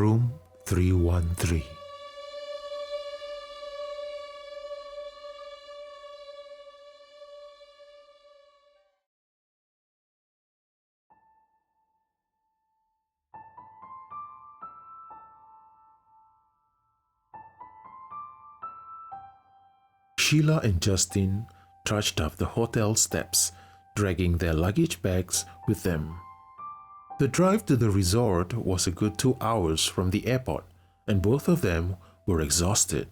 Room 313. Sheila and Justin trudged up the hotel steps, dragging their luggage bags with them. The drive to the resort was a good 2 hours from the airport, and both of them were exhausted.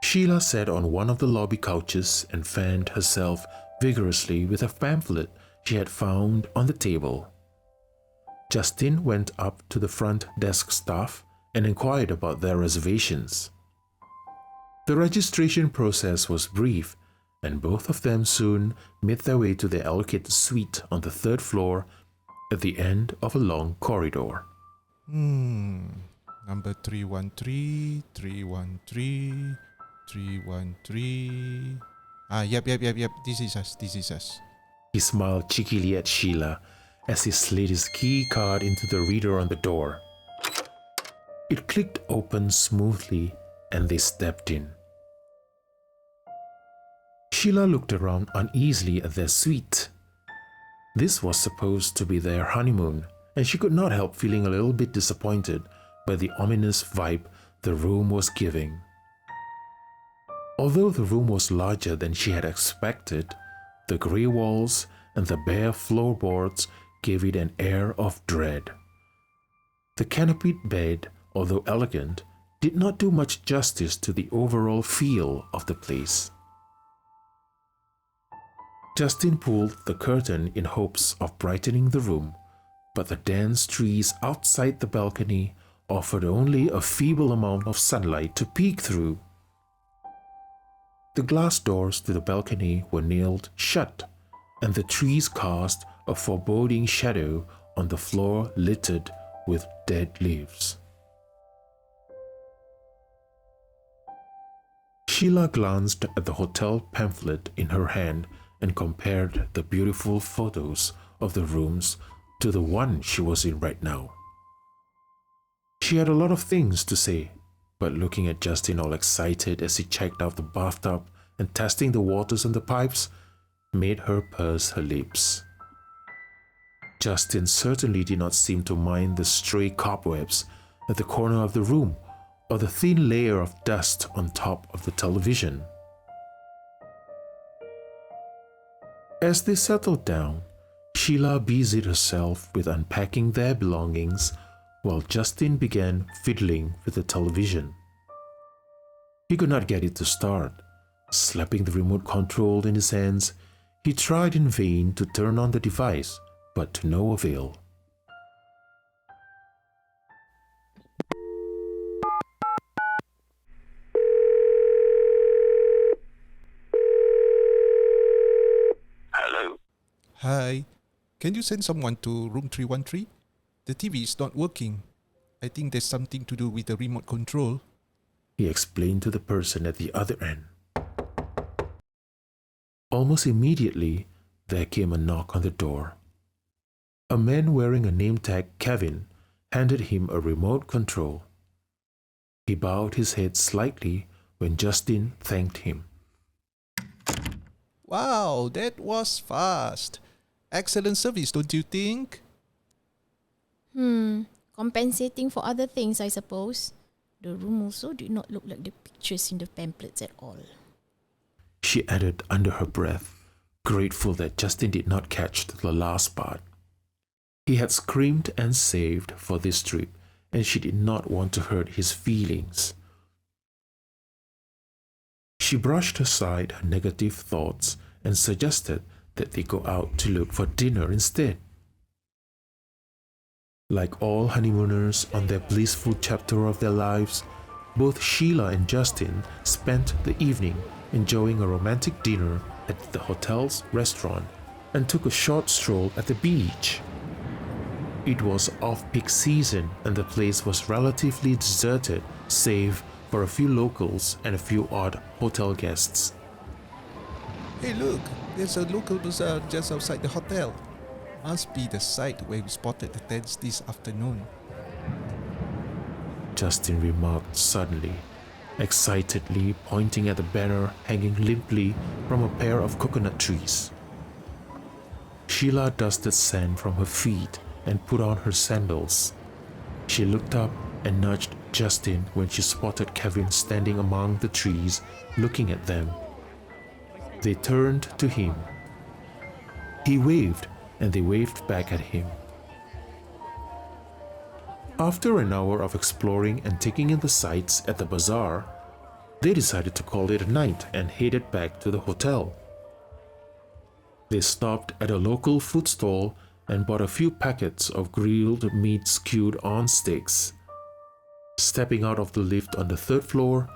Sheila sat on one of the lobby couches and fanned herself vigorously with a pamphlet she had found on the table. Justin went up to the front desk staff and inquired about their reservations. The registration process was brief, and both of them soon made their way to their allocated suite on the 3rd floor at the end of a long corridor. Number 313, 313, 313. Yep. This is us. He smiled cheekily at Sheila as he slid his key card into the reader on the door. It clicked open smoothly and they stepped in. Sheila looked around uneasily at their suite. This was supposed to be their honeymoon, and she could not help feeling a little bit disappointed by the ominous vibe the room was giving. Although the room was larger than she had expected, the grey walls and the bare floorboards gave it an air of dread. The canopied bed, although elegant, did not do much justice to the overall feel of the place. Justin pulled the curtain in hopes of brightening the room, but the dense trees outside the balcony offered only a feeble amount of sunlight to peek through. The glass doors to the balcony were nailed shut, and the trees cast a foreboding shadow on the floor littered with dead leaves. Sheila glanced at the hotel pamphlet in her hand and compared the beautiful photos of the rooms to the one she was in right now. She had a lot of things to say, but looking at Justin all excited as he checked out the bathtub and testing the waters on the pipes made her purse her lips. Justin certainly did not seem to mind the stray cobwebs at the corner of the room or the thin layer of dust on top of the television. As they settled down, Sheila busied herself with unpacking their belongings while Justin began fiddling with the television. He could not get it to start. Slapping the remote control in his hands, he tried in vain to turn on the device, but to no avail. Hi, can you send someone to room 313? The TV is not working. I think there's something to do with the remote control, he explained to the person at the other end. Almost immediately, there came a knock on the door. A man wearing a name tag Kevin handed him a remote control. He bowed his head slightly when Justin thanked him. Wow, that was fast. Excellent service, don't you think? Compensating for other things, I suppose. The room also did not look like the pictures in the pamphlets at all, she added under her breath, grateful that Justin did not catch the last part. He had screamed and saved for this trip, and she did not want to hurt his feelings. She brushed aside her negative thoughts and suggested that they go out to look for dinner instead. Like all honeymooners on their blissful chapter of their lives, both Sheila and Justin spent the evening enjoying a romantic dinner at the hotel's restaurant and took a short stroll at the beach. It was off-peak season and the place was relatively deserted, save for a few locals and a few odd hotel guests. Hey look, there's a local bazaar just outside the hotel. Must be the site where we spotted the tents this afternoon. Justin remarked suddenly, excitedly pointing at the banner hanging limply from a pair of coconut trees. Sheila dusted sand from her feet and put on her sandals. She looked up and nudged Justin when she spotted Kevin standing among the trees looking at them. They turned to him. He waved and they waved back at him. After an hour of exploring and taking in the sights at the bazaar, they decided to call it a night and headed back to the hotel. They stopped at a local food stall and bought a few packets of grilled meat stewed on sticks. Stepping out of the lift on the third floor,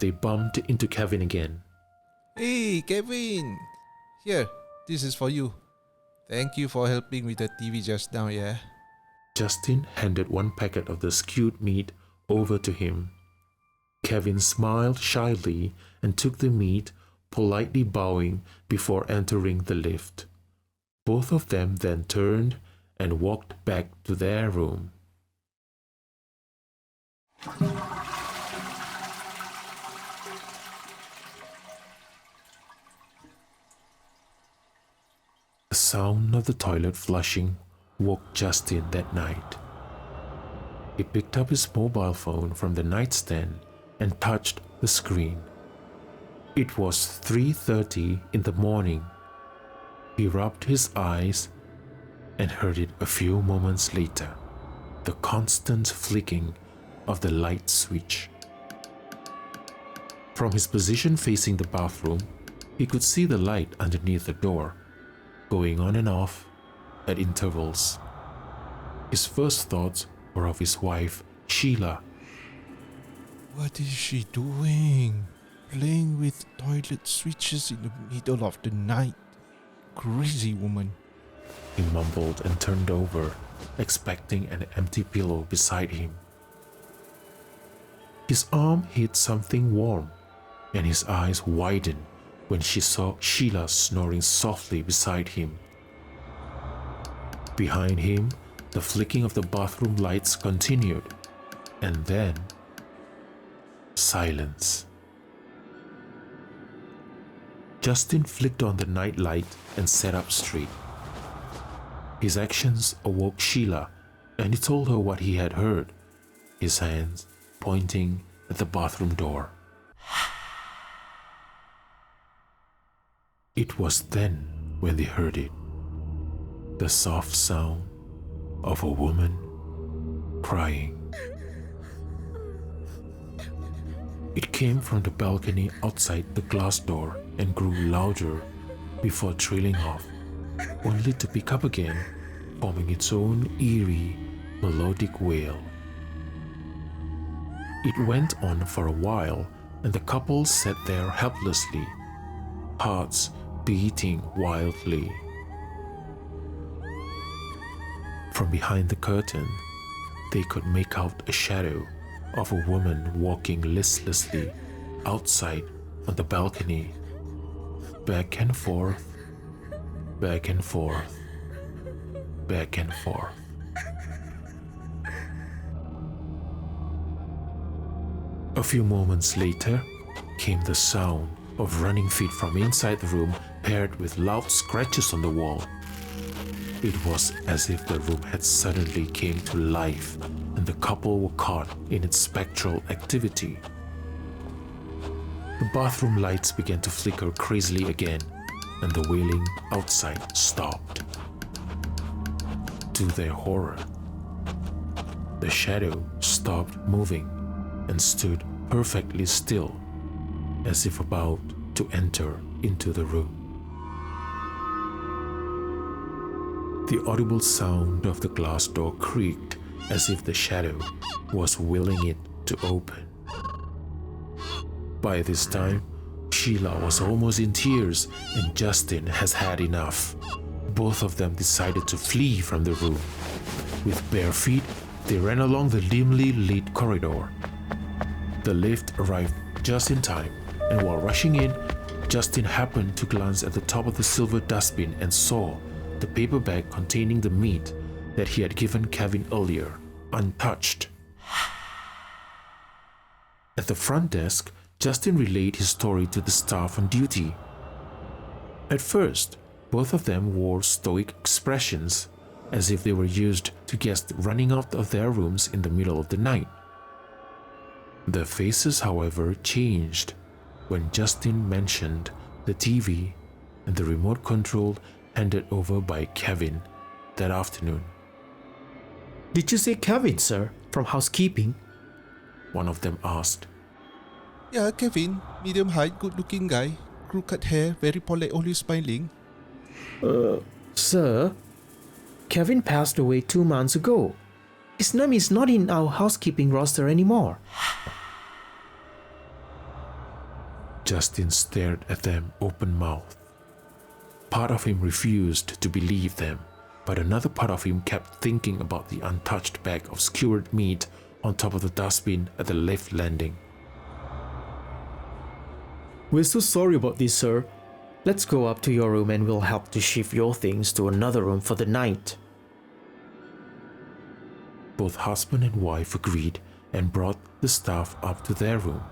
they bumped into Kevin again. Hey, Kevin! Here, this is for you. Thank you for helping with the TV just now, yeah? Justin handed one packet of the stewed meat over to him. Kevin smiled shyly and took the meat, politely bowing before entering the lift. Both of them then turned and walked back to their room. The sound of the toilet flushing woke Justin that night. He picked up his mobile phone from the nightstand and touched the screen. It was 3:30 in the morning. He rubbed his eyes and heard it a few moments later, the constant flicking of the light switch. From his position facing the bathroom, he could see the light underneath the door, going on and off at intervals. His first thoughts were of his wife, Sheila. What is she doing? Playing with toilet switches in the middle of the night. Crazy woman. He mumbled and turned over, expecting an empty pillow beside him. His arm hit something warm, and his eyes widened when she saw Sheila snoring softly beside him. Behind him, the flicking of the bathroom lights continued, and then silence. Justin flicked on the night light and sat up straight. His actions awoke Sheila, and he told her what he had heard, his hands pointing at the bathroom door. It was then when they heard it, the soft sound of a woman crying. It came from the balcony outside the glass door and grew louder before trailing off, only to pick up again, forming its own eerie, melodic wail. It went on for a while, and the couple sat there helplessly, hearts beating wildly. From behind the curtain, they could make out a shadow of a woman walking listlessly outside on the balcony, back and forth, back and forth, back and forth. A few moments later came the sound of running feet from inside the room, paired with loud scratches on the wall. It was as if the room had suddenly came to life and the couple were caught in its spectral activity. The bathroom lights began to flicker crazily again, and the wailing outside stopped. To their horror, the shadow stopped moving and stood perfectly still, as if about to enter into the room. The audible sound of the glass door creaked as if the shadow was willing it to open. By this time, Sheila was almost in tears and Justin has had enough. Both of them decided to flee from the room. With bare feet, they ran along the dimly lit corridor. The lift arrived just in time, and while rushing in, Justin happened to glance at the top of the silver dustbin and saw the paper bag containing the meat that he had given Kevin earlier, untouched. At the front desk, Justin relayed his story to the staff on duty. At first, both of them wore stoic expressions, as if they were used to guests running out of their rooms in the middle of the night. Their faces, however, changed when Justin mentioned the TV and the remote control handed over by Kevin that afternoon. Did you say Kevin, sir, from housekeeping? One of them asked. Yeah, Kevin, medium height, good looking guy, crew cut hair, very polite, always smiling. Sir, Kevin passed away 2 months ago. His name is not in our housekeeping roster anymore. Justin stared at them open-mouthed. Part of him refused to believe them, but another part of him kept thinking about the untouched bag of skewered meat on top of the dustbin at the lift landing. We're so sorry about this, sir. Let's go up to your room and we'll help to shift your things to another room for the night. Both husband and wife agreed and brought the staff up to their room.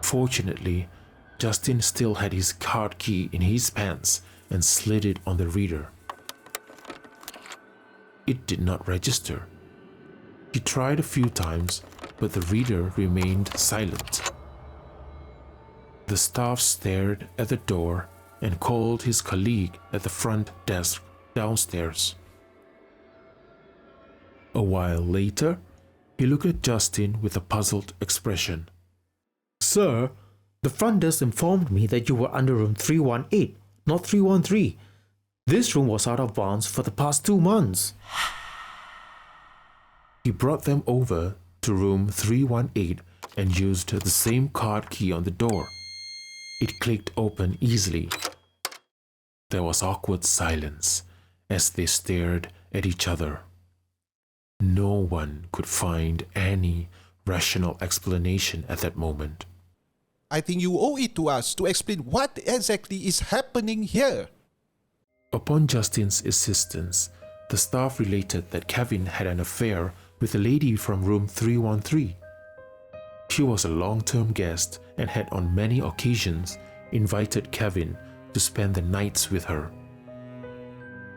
Fortunately, Justin still had his card key in his pants and slid it on the reader. It did not register. He tried a few times, but the reader remained silent. The staff stared at the door and called his colleague at the front desk downstairs. A while later, he looked at Justin with a puzzled expression. Sir, the front desk informed me that you were under room 318, not 313. This room was out of bounds for the past 2 months. He brought them over to room 318 and used the same card key on the door. It clicked open easily. There was awkward silence as they stared at each other. No one could find any rational explanation at that moment. I think you owe it to us to explain what exactly is happening here. Upon Justin's insistence, the staff related that Kevin had an affair with a lady from room 313. She was a long-term guest and had on many occasions invited Kevin to spend the nights with her.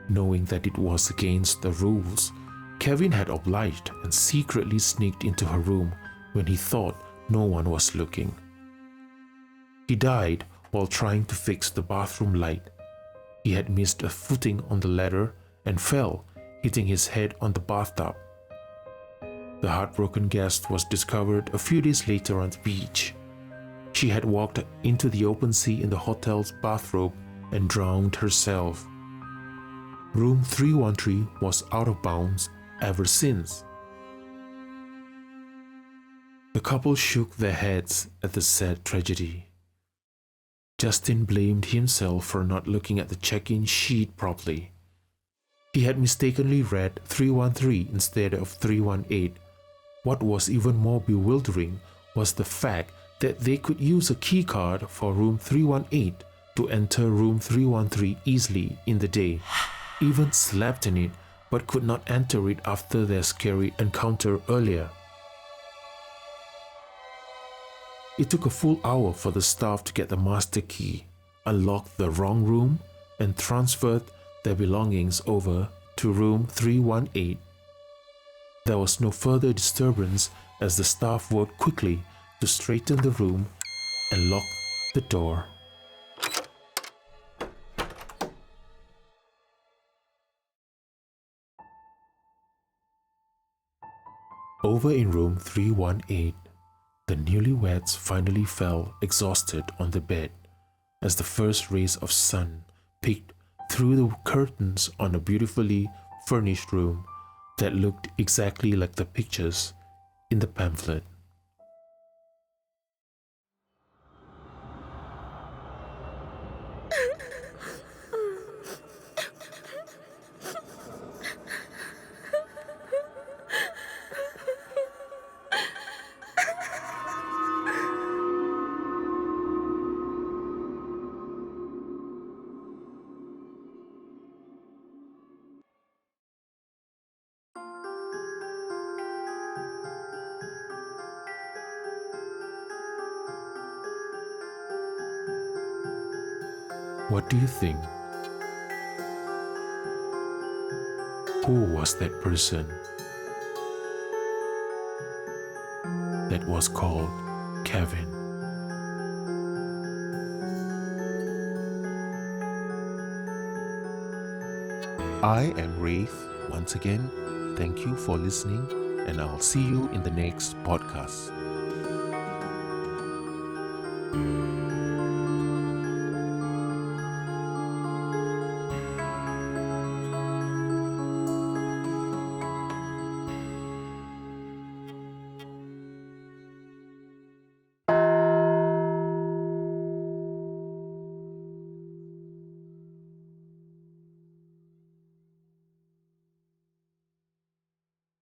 Knowing that it was against the rules, Kevin had obliged and secretly sneaked into her room when he thought no one was looking. He died while trying to fix the bathroom light. He had missed a footing on the ladder and fell, hitting his head on the bathtub. The heartbroken guest was discovered a few days later on the beach. She had walked into the open sea in the hotel's bathrobe and drowned herself. Room 313 was out of bounds ever since. The couple shook their heads at the sad tragedy. Justin blamed himself for not looking at the check-in sheet properly. He had mistakenly read 313 instead of 318. What was even more bewildering was the fact that they could use a key card for room 318 to enter room 313 easily in the day, even slept in it, but could not enter it after their scary encounter earlier. It took a full hour for the staff to get the master key, unlock the wrong room, and transferred their belongings over to room 318. There was no further disturbance as the staff worked quickly to straighten the room and lock the door. Over in room 318, the newlyweds finally fell exhausted on the bed as the first rays of sun peeked through the curtains on a beautifully furnished room that looked exactly like the pictures in the pamphlet. What do you think? Who was that person that was called Kevin? I am Wraith. Once again, thank you for listening, and I'll see you in the next podcast.